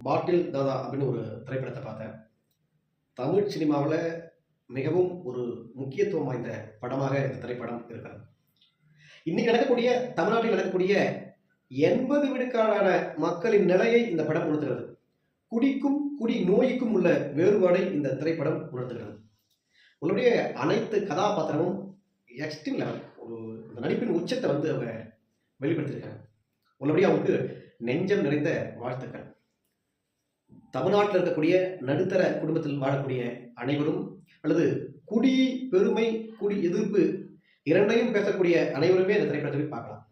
பாட்டில் தாதா அப்படின்னு ஒரு திரைப்படத்தை பார்த்தேன். தமிழ் சினிமாவுல மிகவும் ஒரு முக்கியத்துவம் வாய்ந்த படமாக இந்த திரைப்படம் இருக்கிறது. இன்னைக்கு நடக்கக்கூடிய தமிழ்நாட்டில் நடக்கக்கூடிய 80 விழுக்காடான மக்களின் நிலையை இந்த படம் உணர்த்துகிறது. குடிக்கும் குடி நோய்க்கும் உள்ள வேறுபாடை இந்த திரைப்படம் உணர்த்துகிறது. உங்களுடைய அனைத்து கதாபாத்திரமும் எக்ஸ்ட்ரீம் லெவல் ஒரு இந்த நடிப்பின் உச்சத்தை அவங்க வெளிப்படுத்தியிருக்காங்க. உள்ளபடியே அவங்களுக்கு நெஞ்சம் நிறைந்த வாழ்த்துக்கள். தமிழ்நாட்டில் இருக்கக்கூடிய நடுத்தர குடும்பத்தில் வாழக்கூடிய அனைவரும் அல்லது குடி பெருமை குடி எதிர்ப்பு இரண்டையும் பேசக்கூடிய அனைவருமே இந்த திரைப்படத்தை போய் பார்க்கலாம்.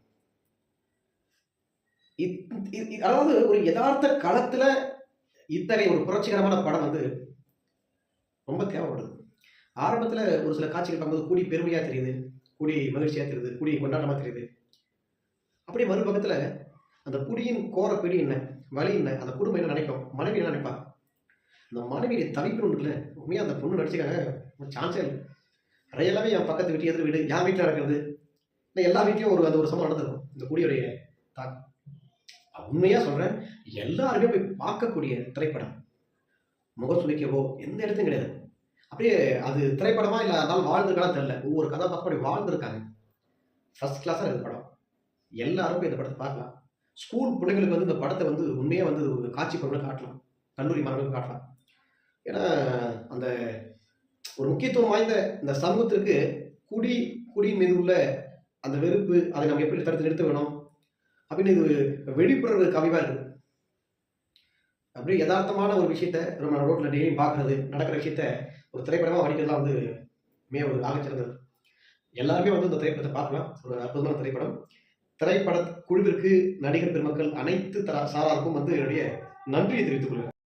அதாவது ஒரு யதார்த்த களத்துல இத்தகைய ஒரு புரட்சிகரமான படம் ரொம்ப தேவைப்படுது. ஆரம்பத்துல ஒரு சில காட்சிகள் பார்க்கும்போது கூடி பெருமையா தெரியுது, கூடி மகிழ்ச்சியா தெரியுது, கூடி கொண்டாட்டமா தெரியுது. அப்படியே மறுபக்கத்துல அந்த குடியின் கோர பிடி என்ன, வலி என்ன, அந்த குடும்பம் என்ன நினைக்கும், மனைவி என்ன நினைப்பா, அந்த மனைவியை தவிக்கணும் இருக்குல்ல. உண்மையா அந்த பொண்ணு நடிச்சுக்காங்க சான்ஸே இல்லை. ரியலாவே என் பக்கத்து வீட்டு எதிர் வீடு என் வீட்டில் நடக்கிறது, இல்லை எல்லா வீட்லையும் அந்த ஒரு சம்பவம் நடந்திருக்கும். இந்த குடியுடைய தாக்கம் உண்மையா சொல்றேன், எல்லாருமே போய் பார்க்கக்கூடிய திரைப்படம். முகம் சுளிக்கவோ எந்த இடத்தையும் கிடையாது. அப்படியே அது திரைப்படமா இல்லை அதனால வாழ்ந்துருக்கானா தெரியல. ஒவ்வொரு கதாபாத்திரம் அப்படி வாழ்ந்துருக்காங்க. ஃபர்ஸ்ட் கிளாஸாக இந்த படம். எல்லாரும் போய் இந்த படத்தை பார்க்கலாம். ஸ்கூல் பிள்ளைங்களுக்கு இந்த படத்தை உண்மையா ஒரு காட்சி பொருளை காட்டலாம், கல்லூரி மாணவர்களுக்கு காட்டலாம். ஏன்னா அந்த ஒரு முக்கியத்துவம் வாய்ந்த இந்த சமூகத்திற்கு குடியின் மீது உள்ள அந்த வெறுப்பு, அதை நம்ம எப்படி தடுத்து நிறுத்த வேணும் அப்படின்னு இது வெளிப்புற கவிவா இருக்குது. அப்படியே யதார்த்தமான ஒரு விஷயத்த நம்ம ரோட்ல டெய்லியும் பார்க்கறது, நடக்கிற விஷயத்த ஒரு திரைப்படமா வடிக்கிறதுலாம் ஒரு ஆகச்சிறந்தது. எல்லாருமே இந்த திரைப்படத்தை பார்க்கலாம். ஒரு அற்புதமான திரைப்படம். திரைப்பட குழுவிற்கு, நடிகர் பெருமக்கள் அனைத்து சாராருக்கும் என்னுடைய நன்றியை தெரிவித்துக் கொள்கிறேன்.